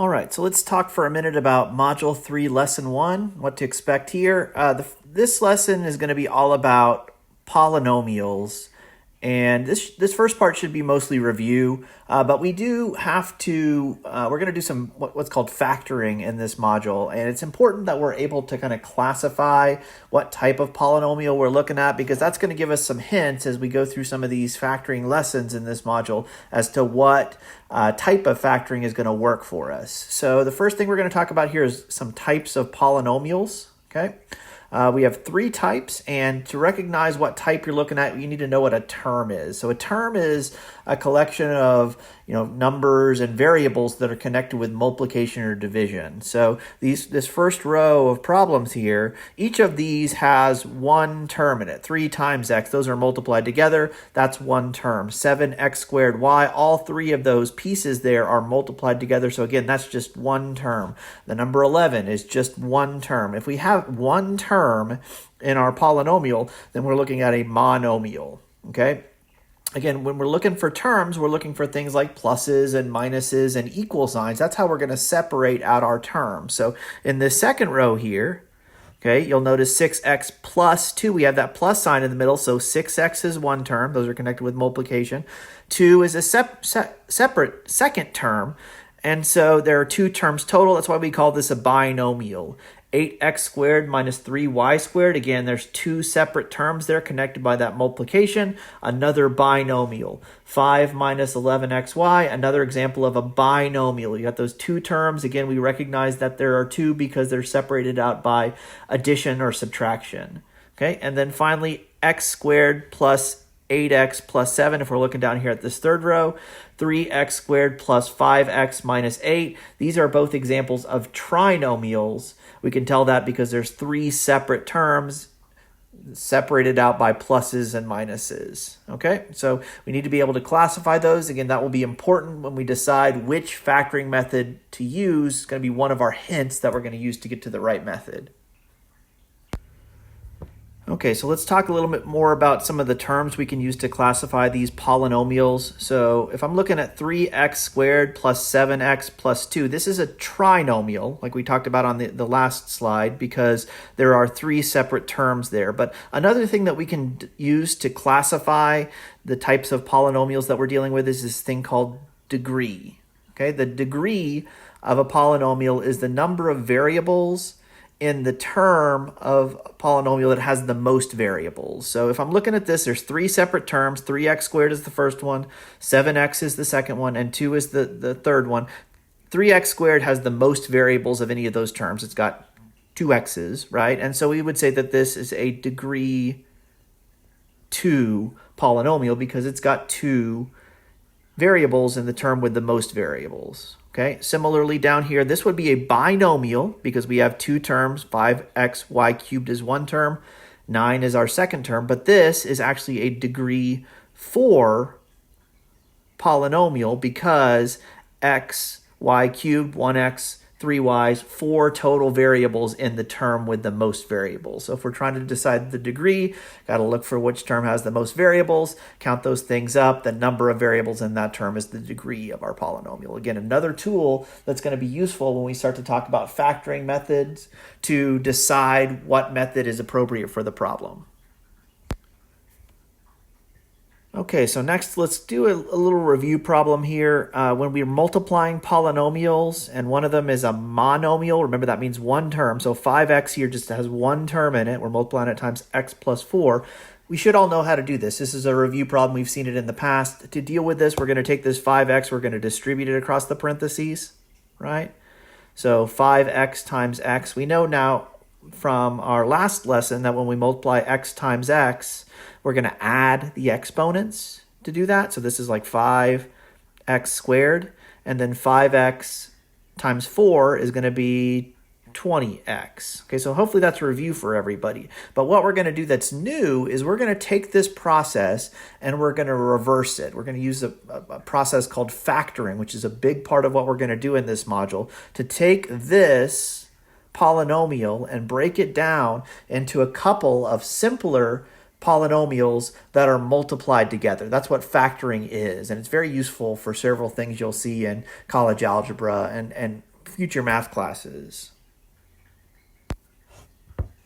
All right, so let's talk for a minute about Module 3, Lesson 1, what to expect here. This lesson is going to be all about polynomials, and this first part should be mostly review, but we do have to, we're going to do some what's called factoring in this module, and it's important that we're able to kind of classify what type of polynomial we're looking at, because that's going to give us some hints as we go through some of these factoring lessons in this module as to what type of factoring is going to work for us. So the first thing we're going to talk about here is some types of polynomials, okay? We have three types, and to recognize what type you're looking at, you need to know what a term is. So a term is a collection of numbers and variables that are connected with multiplication or division. So this first row of problems here, each of these has one term in it. 3 times x, those are multiplied together. That's one term. 7x squared y, all three of those pieces there are multiplied together. So again, that's just one term. The number 11 is just one term. If we have one term in our polynomial, then we're looking at a monomial, okay? Again, when we're looking for terms, we're looking for things like pluses and minuses and equal signs. That's how we're going to separate out our terms. So in the second row here, okay, you'll notice 6x plus 2. We have that plus sign in the middle, so 6x is one term. Those are connected with multiplication. 2 is a separate second term, and so there are two terms total. That's why we call this a binomial. 8x squared minus 3y squared. Again, there's two separate terms there connected by that multiplication. Another binomial. 5 minus 11xy, another example of a binomial. You got those two terms. Again, we recognize that there are two because they're separated out by addition or subtraction. Okay, and then finally, x squared plus 8x plus 7, if we're looking down here at this third row, 3x squared plus 5x minus 8. These are both examples of trinomials. We can tell that because there's three separate terms separated out by pluses and minuses. Okay, so we need to be able to classify those. Again, that will be important when we decide which factoring method to use. It's going to be one of our hints that we're going to use to get to the right method. Okay, so let's talk a little bit more about some of the terms we can use to classify these polynomials. So if I'm looking at 3x squared plus 7x plus 2, this is a trinomial, like we talked about on the last slide, because there are three separate terms there. But another thing that we can use to classify the types of polynomials that we're dealing with is this thing called degree. Okay, the degree of a polynomial is the number of variables in the term of a polynomial that has the most variables. So if I'm looking at this, there's three separate terms. 3x squared is the first one, 7x is the second one, and 2 is the third one. 3x squared has the most variables of any of those terms. It's got 2 x's, right? And so we would say that this is a degree 2 polynomial because it's got 2 variables in the term with the most variables. Okay, similarly down here, this would be a binomial because we have two terms. 5xy cubed is one term, 9 is our second term, but this is actually a degree 4 polynomial because x, y cubed, 1x, 3y's, 4 total variables in the term with the most variables. So if we're trying to decide the degree, got to look for which term has the most variables, count those things up. The number of variables in that term is the degree of our polynomial. Again, another tool that's going to be useful when we start to talk about factoring methods to decide what method is appropriate for the problem. Okay, so next let's do a little review problem here. When we're multiplying polynomials and one of them is a monomial, remember that means one term. So 5x here just has one term in it. We're multiplying it times x plus 4. We should all know how to do this. This is a review problem. We've seen it in the past. To deal with this, we're going to take this 5x, we're going to distribute it across the parentheses, right? So 5x times x. We know now from our last lesson that when we multiply x times x, we're going to add the exponents to do that. So this is like 5x squared, and then 5x times 4 is going to be 20x. Okay, so hopefully that's a review for everybody. But what we're going to do that's new is we're going to take this process and we're going to reverse it. We're going to use a process called factoring, which is a big part of what we're going to do in this module, to take this polynomial and break it down into a couple of simpler polynomials that are multiplied together. That's what factoring is, and it's very useful for several things you'll see in college algebra and future math classes.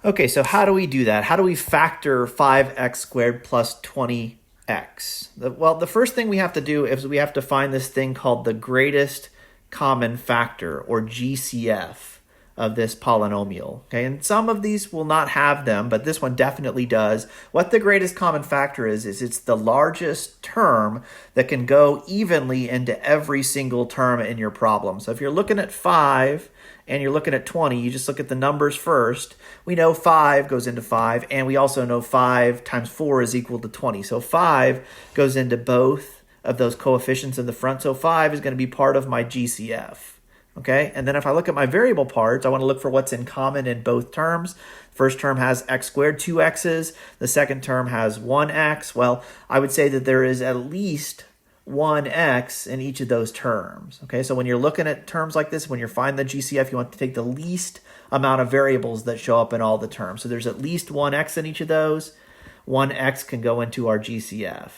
Okay, so how do we do that? How do we factor 5x squared plus 20x? Well, the first thing we have to do is we have to find this thing called the greatest common factor, or GCF, of this polynomial. Okay, and some of these will not have them, but this one definitely does. What the greatest common factor is it's the largest term that can go evenly into every single term in your problem. So if you're looking at 5 and you're looking at 20, you just look at the numbers first. We know 5 goes into 5, and we also know 5 times 4 is equal to 20. So 5 goes into both of those coefficients in the front. So 5 is going to be part of my GCF. Okay, and then if I look at my variable parts, I want to look for what's in common in both terms. First term has x squared, 2x's. The second term has 1x. Well, I would say that there is at least 1x in each of those terms. Okay, so when you're looking at terms like this, when you're finding the GCF, you want to take the least amount of variables that show up in all the terms. So there's at least 1x in each of those. 1x can go into our GCF.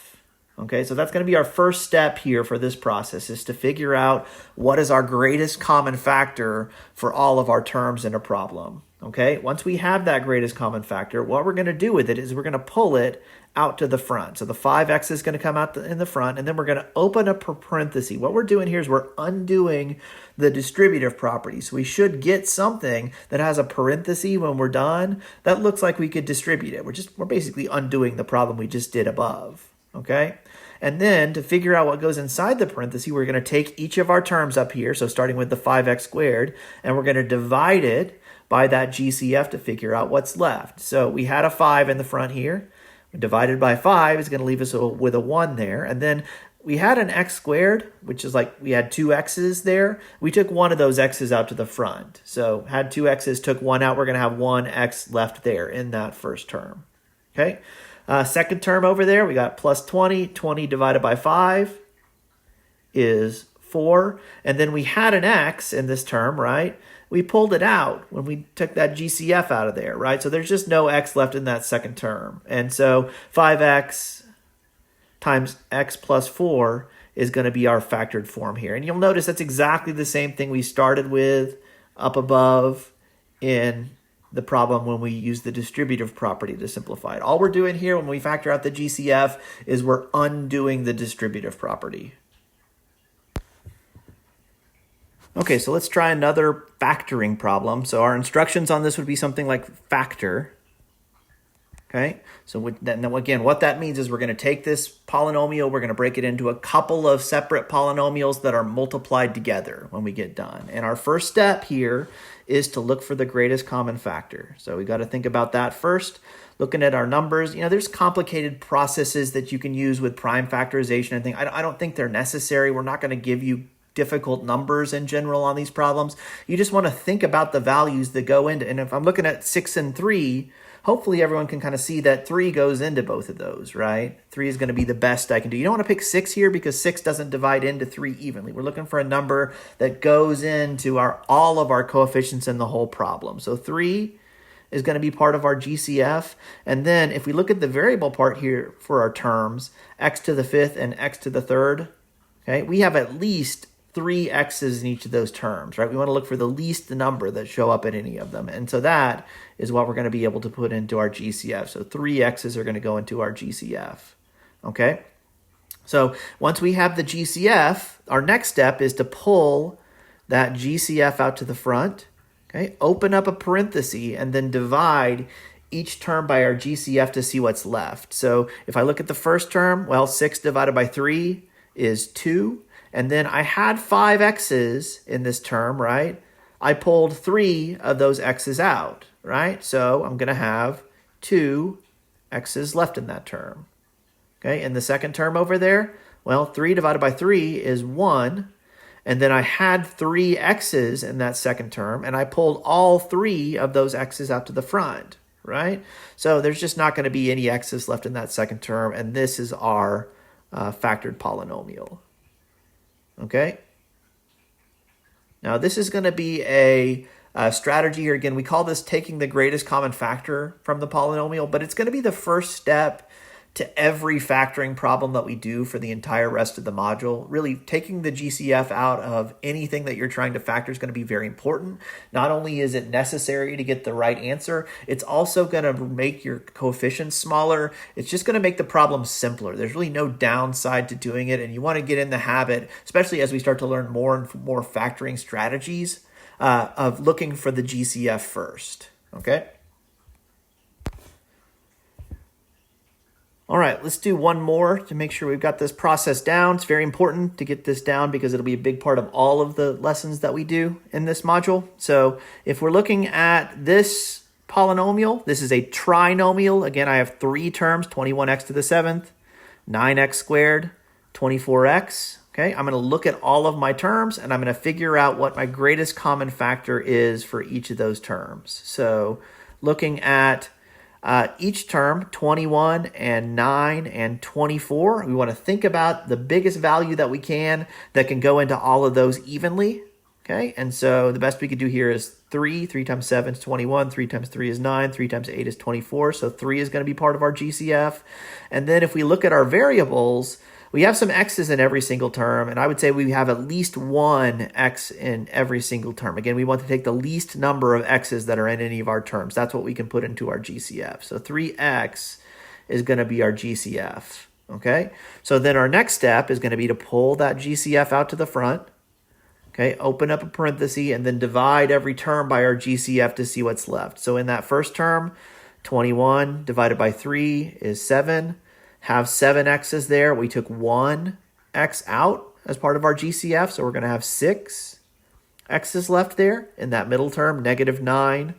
Okay, so that's going to be our first step here for this process, is to figure out what is our greatest common factor for all of our terms in a problem. Okay, once we have that greatest common factor, what we're going to do with it is we're going to pull it out to the front. So the 5x is going to come out in the front, and then we're going to open up a parenthesis. What we're doing here is we're undoing the distributive property. So we should get something that has a parenthesis when we're done that looks like we could distribute it. We're basically undoing the problem we just did above. Okay, and then to figure out what goes inside the parenthesis, we're going to take each of our terms up here, so starting with the 5x squared, and we're going to divide it by that GCF to figure out what's left. So we had a 5 in the front here. Divided by 5 is going to leave us with a 1 there. And then we had an x squared, which is like we had 2 x's there. We took one of those x's out to the front. So had 2 x's, took 1 out. We're going to have 1 x left there in that first term. Okay. Second term over there, we got plus 20. 20 divided by 5 is 4. And then we had an x in this term, right? We pulled it out when we took that GCF out of there, right? So there's just no x left in that second term. And so 5x times x plus 4 is going to be our factored form here. And you'll notice that's exactly the same thing we started with up above in the problem when we use the distributive property to simplify it. All we're doing here when we factor out the GCF is we're undoing the distributive property. Okay, so let's try another factoring problem. So our instructions on this would be something like factor. Okay, so again, what that means is we're going to take this polynomial, we're going to break it into a couple of separate polynomials that are multiplied together when we get done. And our first step here is to look for the greatest common factor. So we got to think about that first. Looking at our numbers, there's complicated processes that you can use with prime factorization and things. I don't think they're necessary. We're not going to give you difficult numbers in general on these problems. You just want to think about the values that go into, and if I'm looking at 6 and 3, hopefully everyone can kind of see that 3 goes into both of those, right? 3 is going to be the best I can do. You don't want to pick 6 here because 6 doesn't divide into 3 evenly. We're looking for a number that goes into all of our coefficients in the whole problem. So 3 is going to be part of our GCF. And then if we look at the variable part here for our terms, x to the 5th and x to the 3rd, okay, we have at least 3 x's in each of those terms, right? We want to look for the least number that show up in any of them. And so that is what we're going to be able to put into our GCF. So 3 x's are going to go into our GCF, okay? So once we have the GCF, our next step is to pull that GCF out to the front, okay? Open up a parenthesis and then divide each term by our GCF to see what's left. So if I look at the first term, well, 6 divided by 3 is 2. And then I had 5 x's in this term, right? I pulled 3 of those x's out, right? So I'm going to have 2 x's left in that term. Okay, in the second term over there, well, 3 divided by 3 is 1. And then I had 3 x's in that second term, and I pulled all 3 of those x's out to the front, right? So there's just not going to be any x's left in that second term, and this is our factored polynomial. Okay. Now this is going to be a strategy here. Again, we call this taking the greatest common factor from the polynomial, but it's going to be the first step to every factoring problem that we do for the entire rest of the module. Really taking the GCF out of anything that you're trying to factor is going to be very important. Not only is it necessary to get the right answer, it's also going to make your coefficients smaller. It's just going to make the problem simpler. There's really no downside to doing it, and you want to get in the habit, especially as we start to learn more and more factoring strategies, of looking for the GCF first, okay? All right, let's do one more to make sure we've got this process down. It's very important to get this down because it'll be a big part of all of the lessons that we do in this module. So if we're looking at this polynomial, this is a trinomial. Again, I have three terms, 21x to the 7th, 9x squared, 24x. Okay, I'm going to look at all of my terms and I'm going to figure out what my greatest common factor is for each of those terms. So looking at each term, 21 and 9 and 24, we want to think about the biggest value that we can that can go into all of those evenly. Okay, and so the best we could do here is 3. 3 times 7 is 21. 3 times 3 is 9. 3 times 8 is 24. So 3 is going to be part of our GCF. And then if we look at our variables, we have some x's in every single term, and I would say we have at least one x in every single term. Again, we want to take the least number of x's that are in any of our terms. That's what we can put into our GCF. So 3x is going to be our GCF, okay? So then our next step is going to be to pull that GCF out to the front, okay? Open up a parenthesis, and then divide every term by our GCF to see what's left. So in that first term, 21 divided by 3 is 7. Have 7 x's there. We took 1 x out as part of our GCF, so we're going to have 6 x's left there. In that middle term, negative 9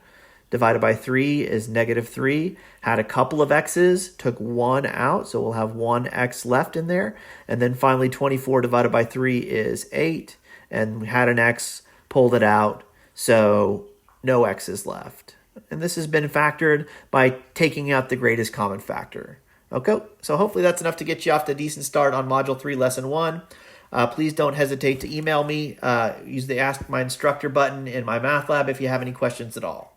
divided by 3 is negative 3. Had a couple of x's, took 1 out, so we'll have 1 x left in there. And then finally, 24 divided by 3 is 8, and we had an x, pulled it out, so no x's left. And this has been factored by taking out the greatest common factor. Okay, so hopefully that's enough to get you off to a decent start on Module 3, Lesson 1. Please don't hesitate to email me. Use the Ask My Instructor button in my math lab if you have any questions at all.